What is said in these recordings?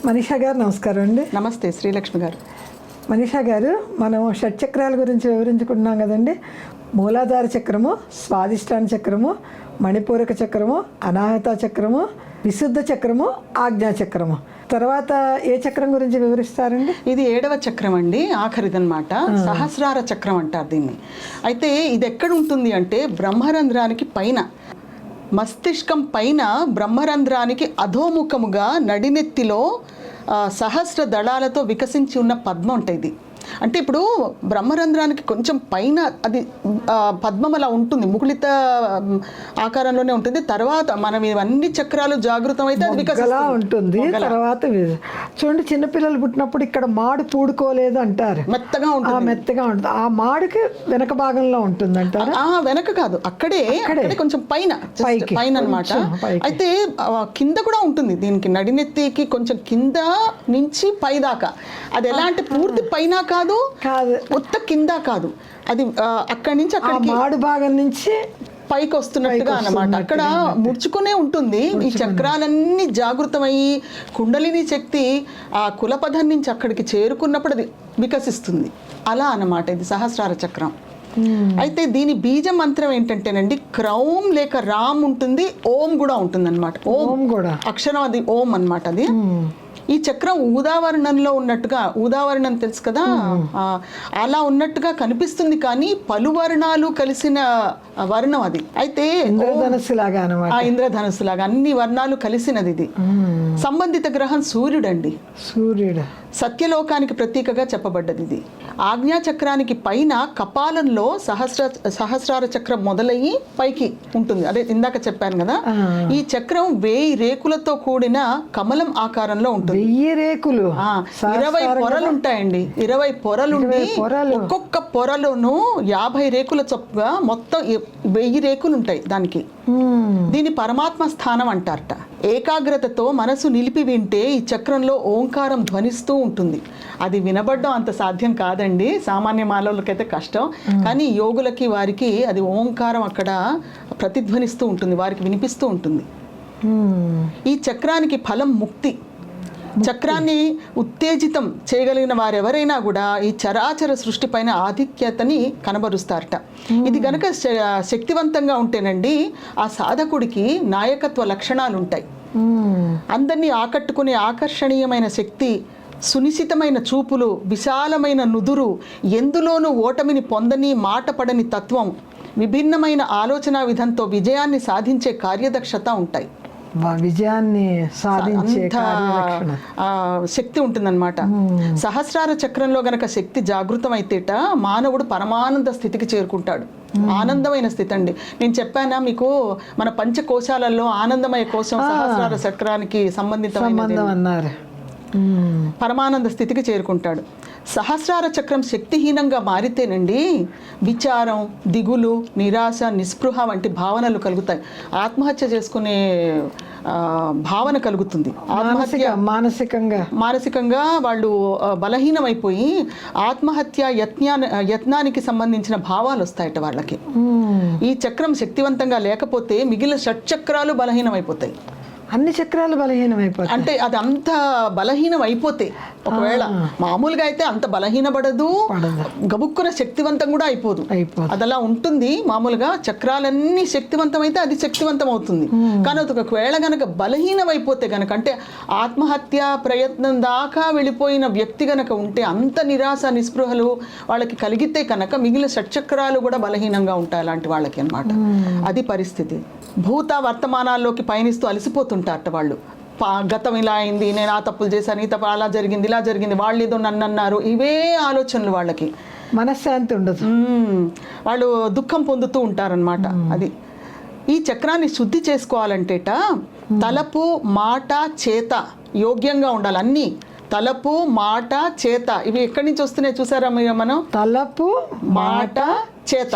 మనీషా గారు నమస్కారం అండి. నమస్తే శ్రీలక్ష్మి గారు. మనీషా గారు, మనం షట్చక్రాల గురించి వివరించుకుంటున్నాం కదండి. మూలాధార చక్రము, స్వాదిష్టాన చక్రము, మణిపూరక చక్రము, అనాహత చక్రము, విశుద్ధ చక్రము, ఆజ్ఞా చక్రము. తర్వాత ఏ చక్రం గురించి వివరిస్తారండి? ఇది 7వ చక్రం అండి, ఆఖరిదన్నమాట. సహస్రార చక్రం అంటారు దీన్ని. అయితే ఇది ఎక్కడ ఉంటుంది అంటే బ్రహ్మరంధ్రానికి పైన, మస్తిష్కం పైన బ్రహ్మరంధ్రానికి అధోముఖముగా నడినెత్తిలో సహస్ర దళాలతో వికసించి ఉన్న పద్మం ఉంటుంది ఇది. అంటే ఇప్పుడు బ్రహ్మరంధ్రానికి కొంచెం పైన అది పద్మం అలా ఉంటుంది, ముకుళిత ఆకారంలోనే ఉంటుంది. తర్వాత మనం ఇవన్నీ చక్రాలు జాగృతం అయితే అది వికసిస్తూ ఉంటుంది. తర్వాత చూడండి, చిన్నపిల్లలు పుట్టినప్పుడు ఇక్కడ మాడు పూడుకోలేదు అంటారు, మెత్తగా ఉంటుంది. మెత్తగా ఉంటుంది. ఆ మాడుకి వెనక భాగంలో ఉంటుంది అంటారు. వెనక కాదు, అక్కడే కొంచెం పైన పైన అన్నమాట. అయితే కింద కూడా ఉంటుంది దీనికి, నడినెత్తికి కొంచెం కింద నుంచి పై దాకా. అది ఎలా అంటే పూర్తి పైన కాదు, మొత్త కింద కాదు, అది అక్కడి నుంచి అక్కడికి మాడు భాగం నుంచి పైకి వస్తున్నట్టుగా అన్నమాట. అక్కడ ముడుచుకునే ఉంటుంది. ఈ చక్రాలన్నీ జాగృతమయ్యి కుండలిని శక్తి ఆ కులపథం నుంచి అక్కడికి చేరుకున్నప్పుడు అది వికసిస్తుంది. అలా అన్నమాట ఇది సహస్రార చక్రం. అయితే దీని బీజ మంత్రం ఏంటంటేనండి, క్రౌం లేక రామ్ ఉంటుంది, ఓం కూడా ఉంటుంది అనమాట. ఓం కూడా అక్షరం, అది ఓం అన్నమాట. అది ఈ చక్రం ఊదావర్ణంలో ఉన్నట్టుగా, ఊదావర్ణం తెలుసు కదా, అలా ఉన్నట్టుగా కనిపిస్తుంది, కానీ పలు వర్ణాలు కలిసిన వర్ణం అది. అయితే ఇంద్రధనుస్సులాగా అన్ని వర్ణాలు కలిసినది ఇది. సంబంధిత గ్రహం సూర్యుడండి. సూర్యుడు సత్యలోకానికి ప్రతీకగా చెప్పబడ్డది ఇది. ఆజ్ఞా చక్రానికి పైన కపాలంలో సహస్రార చక్రం మొదలయ్యి పైకి ఉంటుంది. అదే ఇందాక చెప్పాను కదా. ఈ చక్రం 1000 రేకులతో కూడిన కమలం ఆకారంలో ఉంటుంది. 1000 రేకులు, 20 పొరలు ఉంటాయండి. 20 పొరలుండి ఒక్కొక్క పొరలోను 50 రేకుల చొప్పుగా మొత్తం 1000 రేకులు ఉంటాయి దానికి. దీని పరమాత్మ స్థానం అంటారట. ఏకాగ్రతతో మనసు నిలిపి వింటే ఈ చక్రంలో ఓంకారం ధ్వనిస్తూ ఉంటుంది. అది వినబడడం అంత సాధ్యం కాదండి, సామాన్య మానవులకైతే కష్టం. కానీ యోగులకి, వారికి అది ఓంకారం అక్కడ ప్రతిధ్వనిస్తూ ఉంటుంది, వారికి వినిపిస్తూ ఉంటుంది. ఈ చక్రానికి ఫలం ముక్తి. చక్రాన్ని ఉత్తేజితం చేయగలిగిన వారెవరైనా కూడా ఈ చరాచర సృష్టి పైన ఆధిక్యతని కనబరుస్తారట. ఇది గనక శక్తివంతంగా ఉంటేనండి ఆ సాధకుడికి నాయకత్వ లక్షణాలు ఉంటాయి. అందరినీ ఆకట్టుకునే ఆకర్షణీయమైన శక్తి, సునిశితమైన చూపులు, విశాలమైన నుదురు, ఎందులోనూ ఓటమిని పొందని మాట పడని తత్వం, విభిన్నమైన ఆలోచన విధంతో విజయాన్ని సాధించే కార్యదక్షత ఉంటాయి. విజయాన్ని సాధించే శక్తి ఉంటుందన్నమాట. సహస్రార చక్రంలో గనక శక్తి జాగృతం అయితేట మానవుడు పరమానంద స్థితికి చేరుకుంటాడు. ఆనందమైన స్థితి అండి. నేను చెప్పానా మీకు, మన పంచకోశాలలో ఆనందమయ కోశం సహస్రార చక్రానికి సంబంధితమైన అన్నారు. పరమానంద స్థితికి చేరుకుంటాడు. సహస్రార చక్రం శక్తిహీనంగా మారితేనండి విచారం, దిగులు, నిరాశ, నిస్పృహ వంటి భావనలు కలుగుతాయి. ఆత్మహత్య చేసుకునే భావన కలుగుతుంది. మానసికంగా వాళ్ళు బలహీనమైపోయి ఆత్మహత్య యత్నానికి సంబంధించిన భావాలు వస్తాయట వాళ్ళకి. ఈ చక్రం శక్తివంతంగా లేకపోతే మిగిలిన షట్చక్రాలు బలహీనమైపోతాయి. అన్ని చక్రాలు బలహీనమైపోతాయి. అంటే అది అంత బలహీనం అయిపోతే, ఒకవేళ మామూలుగా అయితే అంత బలహీనపడదు, గబుక్కున శక్తివంతం కూడా అయిపోదు. అదలా ఉంటుంది మామూలుగా. చక్రాలన్నీ శక్తివంతం అయితే అది శక్తివంతం అవుతుంది. కానీ అది ఒకవేళ గనక బలహీనం అయిపోతే గనక, అంటే ఆత్మహత్య ప్రయత్నం దాకా వెళ్ళిపోయిన వ్యక్తి గనక ఉంటే, అంత నిరాశ నిస్పృహలు వాళ్ళకి కలిగితే కనుక మిగిలిన షట్చక్రాలు కూడా బలహీనంగా ఉంటాయి అలాంటి వాళ్ళకి అన్నమాట. అది పరిస్థితి. భూత వర్తమానాల్లోకి పయనిస్తూ అలసిపోతుంటారట వాళ్ళు. గతం ఇలా అయింది, నేను ఆ తప్పులు చేశాను, ఈ తప్పు అలా జరిగింది, ఇలా జరిగింది, వాళ్ళు ఏదో నన్ను అన్నారు, ఇవే ఆలోచనలు వాళ్ళకి. మనశ్శాంతి ఉండదు, వాళ్ళు దుఃఖం పొందుతూ ఉంటారనమాట. అది ఈ చక్రాన్ని శుద్ధి చేసుకోవాలంటేట తలపు, మాట, చేత యోగ్యంగా ఉండాలి. అన్నీ తలపు, మాట, చేత ఇవి ఎక్కడి నుంచి వస్తున్నాయి చూసారా మనం? తలపు, మాట, చేత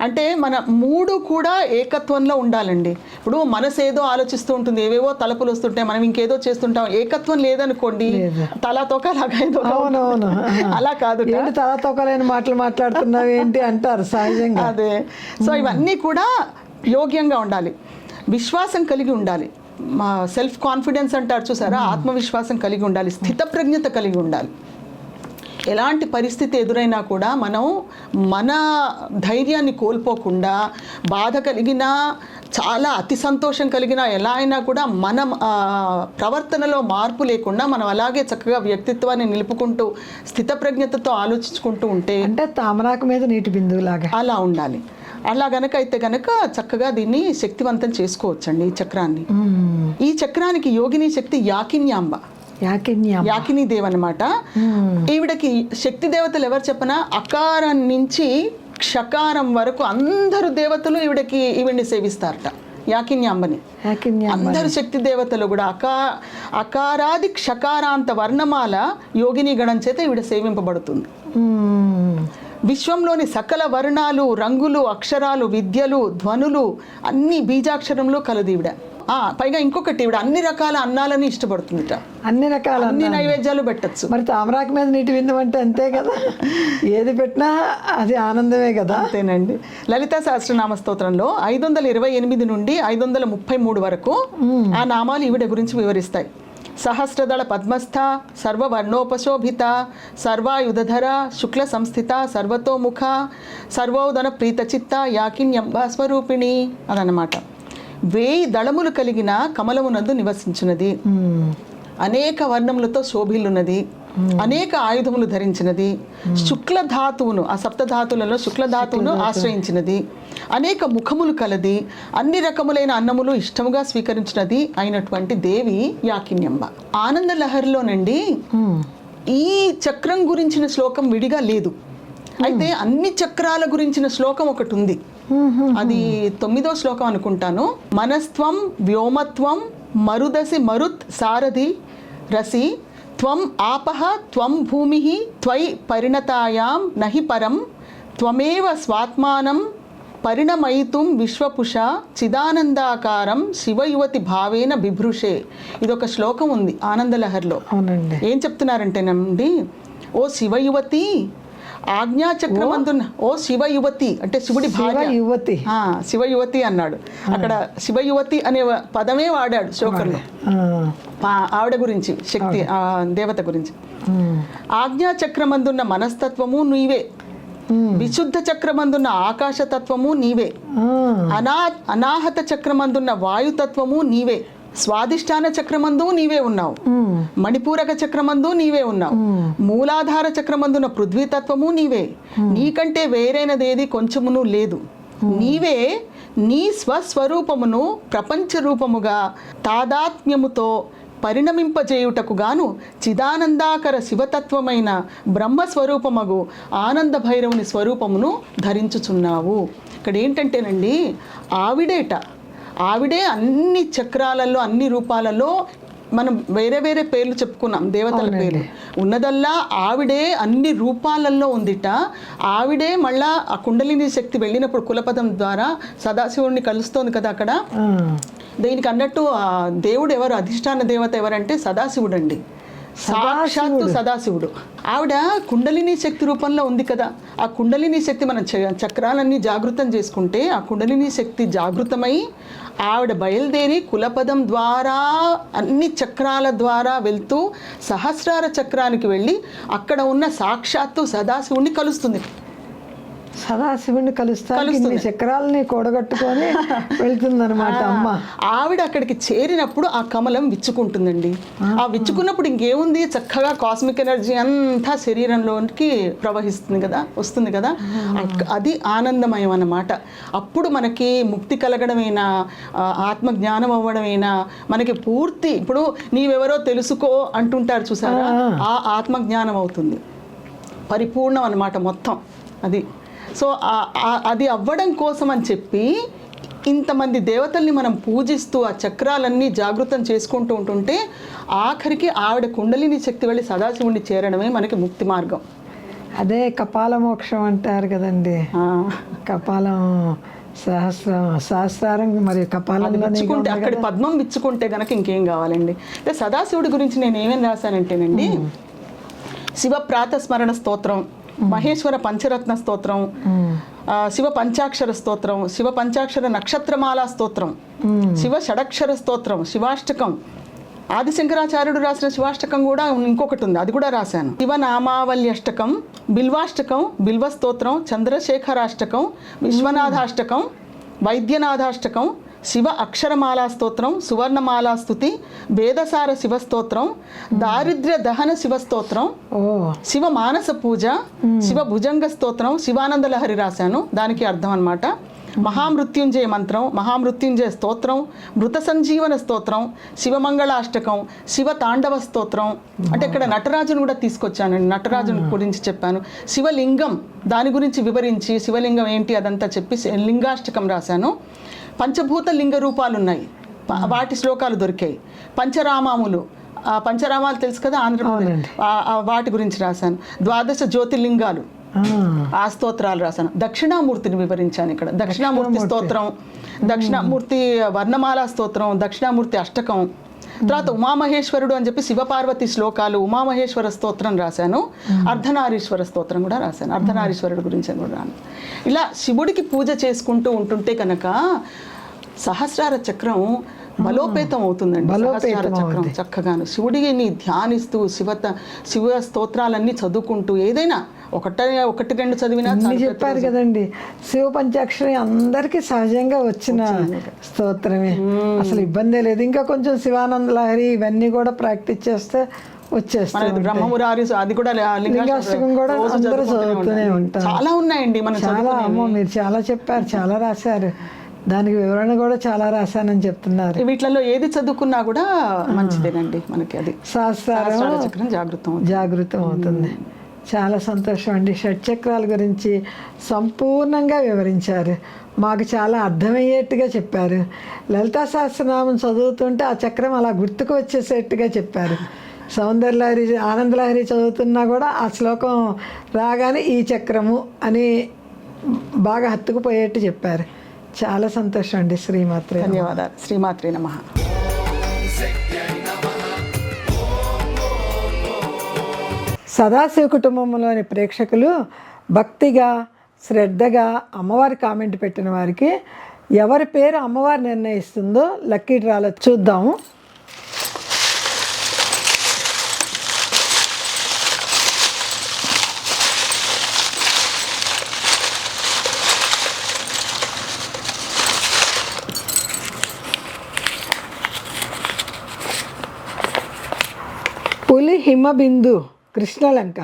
అంటే మన 3 కూడా ఏకత్వంలో ఉండాలండి. ఇప్పుడు మనసు ఏదో ఆలోచిస్తూ ఉంటుంది, ఏవేవో తలపులు వస్తుంటాయి, మనం ఇంకేదో చేస్తుంటాం. ఏకత్వం లేదనుకోండి, తలాతోకలాగా ఏదో. అలా కాదు, తలాతోకలేని మాటలు మాట్లాడుతున్నావు ఏంటి అంటారు సహజంగా. అదే. సో ఇవన్నీ కూడా యోగ్యంగా ఉండాలి. విశ్వాసం కలిగి ఉండాలి. సెల్ఫ్ కాన్ఫిడెన్స్ అంటారు చూసారా, ఆత్మవిశ్వాసం కలిగి ఉండాలి, స్థితప్రజ్ఞత కలిగి ఉండాలి. ఎలాంటి పరిస్థితి ఎదురైనా కూడా మనం మన ధైర్యాన్ని కోల్పోకుండా, బాధ కలిగినా, చాలా అతి సంతోషం కలిగినా, ఎలా అయినా కూడా మన ప్రవర్తనలో మార్పు లేకుండా మనం అలాగే చక్కగా వ్యక్తిత్వాన్ని నిలుపుకుంటూ స్థితప్రజ్ఞతతో ఆలోచించుకుంటూ ఉంటే, అంటే తామరాకు మీద నీటి బిందువులాగా అలా ఉండాలి. అలా గనక అయితే గనక చక్కగా దీన్ని శక్తివంతం చేసుకోవచ్చండి ఈ చక్రాన్ని. ఈ చక్రానికి యోగిని శక్తి యాకిన్యాంబ, యాకిని దేవ్ అనమాట. ఈవిడకి శక్తి దేవతలు ఎవరు చెప్పనా, అకారం నుంచి క్షకారం వరకు అందరు దేవతలు ఈవిడ్ని సేవిస్తారట, యాకిన్యాంబని. అందరు శక్తి దేవతలు కూడా అకారాది క్షకారాంత వర్ణమాల యోగిని గణం చేత ఈవిడ సేవింపబడుతుంది. విశ్వంలోని సకల వర్ణాలు, రంగులు, అక్షరాలు, విద్యలు, ధ్వనులు అన్ని బీజాక్షరంలో కలదు ఈవిడ. పైగా ఇంకొకటి, ఈవిడ అన్ని రకాల అన్నాలని ఇష్టపడుతుందిట, అన్ని నైవేద్యాలు పెట్టచ్చు. మరి తామరాకు మీద నీటి బిందువు అంటే అంతే కదా, ఏది పెట్టినా అది ఆనందమే కదా. అంతేనండి. లలితా సహస్రనామ స్తోత్రంలో 528 నుండి 533 వరకు ఆ నామాలు ఈవిడ గురించి వివరిస్తాయి. సహస్రదళ పద్మస్థ, సర్వవర్ణోపశోభిత, సర్వాయుధర, శుక్ల సంస్థిత, సర్వతోముఖ, సర్వోదన ప్రీతచిత్త, యాకిన్యంబ స్వరూపిణి అదనమాట. 1000 దళములు కలిగిన కమలమునందు నివసించినది, అనేక వర్ణములతో శోభిల్లున్నది, అనేక ఆయుధములు ధరించినది, శుక్ల ధాతువును, ఆ సప్తధాతులలో శుక్ల ధాతువును ఆశ్రయించినది, అనేక ముఖములు కలది, అన్ని రకములైన అన్నములు ఇష్టముగా స్వీకరించినది అయినటువంటి దేవి యాకిన్యంబ. ఆనంద లహరిలోనండి ఈ చక్రం గురించిన శ్లోకం విడిగా లేదు. అయితే అన్ని చక్రాల గురించిన శ్లోకం ఒకటి ఉంది, అది 9వ శ్లోకం అనుకుంటాను. మనస్త్వం వ్యోమత్వం మరుదసి మరుత్ సారథి రసి త్వం ఆపః త్వం భూమి త్వై పరిణతాయాం నహి పరం త్వమేవ స్వాత్మానం పరిణమయితుం విశ్వపుష చిదానందాకారం శివయువతి భావేన బిభృషే. ఇదొక శ్లోకం ఉంది ఆనందలహరిలో. ఏం చెప్తున్నారంటేనండి, ఓ శివయువతి, ఆజ్ఞాచక్రమందున్న, ఓ శివయువతి అంటే శివుడి భార్య, శివయువతి అన్నాడు అక్కడ. శివయువతి అనే పదమే వాడాడు శ్లోకంలో ఆవిడ గురించి, శక్తి దేవత గురించి. ఆజ్ఞాచక్రమందున్న మనస్తత్వము నీవే, విశుద్ధ చక్రమందున్న ఆకాశతత్వము నీవే, అనాహత చక్రమందున్న వాయుతత్వము నీవే, స్వాదిష్టాన చక్రమందు నీవే ఉన్నావు, మణిపూరక చక్రమందు నీవే ఉన్నావు, మూలాధార చక్రమందున పృథ్వీతత్వము నీవే, నీకంటే వేరైనదేది కొంచెమును లేదు. నీవే నీ స్వస్వరూపమును ప్రపంచ రూపముగా తాదాత్మ్యముతో పరిణమింపజేయుటకు గాను చిదానందాకర శివతత్వమైన బ్రహ్మస్వరూపమగు ఆనంద భైరవుని స్వరూపమును ధరించుచున్నావు. ఇక్కడ ఏంటంటేనండి, ఆవిడే అన్ని చక్రాలలో, అన్ని రూపాలలో, మనం వేరే వేరే పేర్లు చెప్పుకున్నాం, దేవతల పేర్లు ఉన్నదల్లా ఆవిడే అన్ని రూపాలలో ఉందిట. ఆవిడే మళ్ళా ఆ కుండలిని శక్తి వెళ్ళినప్పుడు కులపదం ద్వారా సదాశివుడిని కలుస్తోంది కదా అక్కడ. దీనికి అన్నట్టు ఆ దేవుడు ఎవరు, అధిష్టాన దేవత ఎవరంటే సదాశివుడు అండి, సాక్షాత్తు సదాశివుడు. ఆవిడ కుండలిని శక్తి రూపంలో ఉంది కదా. ఆ కుండలిని శక్తి మన చక్రాలన్నీ జాగృతం చేసుకుంటే ఆ కుండలిని శక్తి జాగృతమై ఆవిడ బయలుదేరి కులపదం ద్వారా అన్ని చక్రాల ద్వారా వెళ్తూ సహస్రార చక్రానికి వెళ్ళి అక్కడ ఉన్న సాక్షాత్తు సదాశివుణ్ణి కలుస్తుంది. సదాశివుని కలుస్తుంది, చక్రాలని కూడగట్టుకొని వెళ్తుందన్నమాట అమ్మ. ఆవిడ అక్కడికి చేరినప్పుడు ఆ కమలం విచ్చుకుంటుందండి. ఆ విచ్చుకున్నప్పుడు ఇంకేముంది, చక్కగా కాస్మిక్ ఎనర్జీ అంతా శరీరంలోకి ప్రవహిస్తుంది కదా, వస్తుంది కదా. అది ఆనందమయం అన్నమాట. అప్పుడు మనకి ముక్తి కలగడమైనా, ఆత్మజ్ఞానం అవ్వడమైనా, మనకి పూర్తి, ఇప్పుడు నీవెవరో తెలుసుకో అంటుంటారు చూసారా, ఆ ఆత్మజ్ఞానం అవుతుంది, పరిపూర్ణం అన్నమాట మొత్తం అది. సో అది అవ్వడం కోసం అని చెప్పి ఇంతమంది దేవతల్ని మనం పూజిస్తూ ఆ చక్రాలన్నీ జాగృతం చేసుకుంటూ ఉంటుంటే ఆఖరికి ఆవిడ కుండలిని శక్తి వెళ్ళి సదాశివుడిని చేరడమే మనకి ముక్తి మార్గం. అదే కపాల మోక్షం అంటారు కదండి. కపాలం సహస్రారం మరి కపాలం విచ్చుకుంటే, అక్కడ పద్మం విచ్చుకుంటే గనక ఇంకేం కావాలండి. అంటే సదాశివుడి గురించి నేను ఏమేమి రాశానంటేనండి, శివ ప్రాతస్మరణ స్తోత్రం, మహేశ్వర పంచరత్న స్తోత్రం, శివ పంచాక్షర స్తోత్రం, శివ పంచాక్షర నక్షత్రమాల స్తోత్రం, శివ షడక్షర స్తోత్రం, శివాష్టకం, ఆదిశంకరాచార్యుడు రాసిన శివాష్టకం కూడా ఇంకొకటి ఉంది, అది కూడా రాశాను. శివనామావళి అష్టకం, బిల్వాష్టకం, బిల్వస్తోత్రం, చంద్రశేఖరాష్టకం, విశ్వనాథాష్టకం, వైద్యనాథాష్టకం, శివ అక్షరమాలా స్తోత్రం, సువర్ణమాలా స్తుతి, వేదసార శివస్తోత్రం, దారిద్ర్య దహన శివస్తోత్రం, శివ మానస పూజ, శివ భుజంగ స్తోత్రం, శివానంద లహరి రాశాను, దానికి అర్థం అన్నమాట. మహామృత్యుంజయ మంత్రం, మహామృత్యుంజయ స్తోత్రం, మృత సంజీవన స్తోత్రం, శివమంగళాష్టకం, శివ తాండవ స్తోత్రం, అంటే ఇక్కడ నటరాజును కూడా తీసుకొచ్చానండి, నటరాజుని గురించి చెప్పాను. శివలింగం దాని గురించి వివరించి, శివలింగం ఏంటి అదంతా చెప్పి లింగాష్టకం రాశాను. పంచభూత లింగ రూపాలు ఉన్నాయి, వాటి శ్లోకాలు దొరికాయి. పంచరామాములు, పంచరామాలు తెలుసు కదా ఆంధ్రప్రదేశ్, వాటి గురించి రాశాను. ద్వాదశ జ్యోతిర్లింగాలు, ఆ స్తోత్రాలు రాశాను. దక్షిణామూర్తిని వివరించాను ఇక్కడ, దక్షిణామూర్తి స్తోత్రం, దక్షిణామూర్తి వర్ణమాల స్తోత్రం, దక్షిణామూర్తి అష్టకం. తర్వాత ఉమామహేశ్వరుడు అని చెప్పి శివపార్వతి శ్లోకాలు, ఉమామహేశ్వర స్తోత్రం రాశాను. అర్ధనారీశ్వర స్తోత్రం కూడా రాశాను, అర్ధనారీశ్వరుడు గురించి కూడా. ఇలా శివుడికి పూజ చేసుకుంటూ ఉంటుంటే కనుక సహస్రార చక్రం బలోపేతం అవుతుందండి. సహస్రార చక్రం చక్కగాను శివుడిని ధ్యానిస్తూ శివ స్తోత్రాలన్నీ చదువుకుంటూ, ఏదైనా ఒకటి రెండు చదివినా చెప్పారు కదండి, శివ పంచాక్షరి అందరికీ సహజంగా వచ్చిన స్తోత్రమే, అసలు ఇబ్బందే లేదు. ఇంకా కొంచెం శివానంద లహరి ఇవన్నీ కూడా ప్రాక్టీస్ చేస్తే వచ్చేస్తాయి. బ్రహ్మమురారి అది కూడా లింగాష్టకం కూడా అందరూ చదువుతూనే ఉంటారు. చాలా ఉన్నాయండి మనం చాలా. అమ్మో మీరు చాలా చెప్పారు, చాలా రాశారు, దానికి వివరణ కూడా చాలా రాశానని చెప్తున్నారు. వీటిలో ఏది చదువుకున్నా కూడా మంచిదేనండి మనకి, అది సహస్రారం జాగృతం అవుతుంది. చాలా సంతోషం అండి. షట్చక్రాల గురించి సంపూర్ణంగా వివరించారు, మాకు చాలా అర్థమయ్యేట్టుగా చెప్పారు. లలితా సహస్రనామం చదువుతుంటే ఆ చక్రం అలా గుర్తుకు వచ్చేసేట్టుగా చెప్పారు. సౌందర్యలహరి, ఆనందలహరి చదువుతున్నా కూడా ఆ శ్లోకం రాగానే ఈ చక్రము అని బాగా హత్తుకుపోయేట్టు చెప్పారు. చాలా సంతోషం అండి. శ్రీమాత్రే ధన్యవాదాలు. శ్రీమాత్రే నమః. సదాశివ కుటుంబంలోని ప్రేక్షకులు భక్తిగా శ్రద్ధగా అమ్మవారి కామెంట్ పెట్టిన వారికి ఎవరి పేరు అమ్మవారు నిర్ణయిస్తుందో లక్కీ డ్రాలో చూద్దాము. పులి హిమబిందు కృష్ణలంక.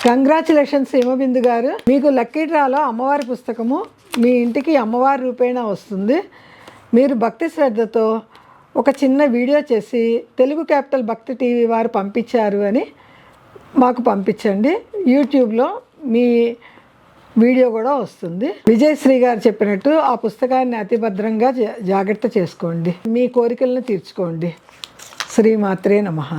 కంగ్రాచులేషన్స్ హిమబిందు గారు, మీకు లక్కీ డ్రాలో అమ్మవారి పుస్తకము మీ ఇంటికి అమ్మవారి రూపేణా వస్తుంది. మీరు భక్తి శ్రద్ధతో ఒక చిన్న వీడియో చేసి తెలుగు క్యాపిటల్ భక్తి టీవీ వారు పంపించారు అని మాకు పంపించండి. యూట్యూబ్లో మీ వీడియో కూడా వస్తుంది. విజయశ్రీ గారు చెప్పినట్టు ఆ పుస్తకాన్ని అతి భద్రంగా జాగ్రత్త చేసుకోండి, మీ కోరికలను తీర్చుకోండి. శ్రీమాత్రే నమః.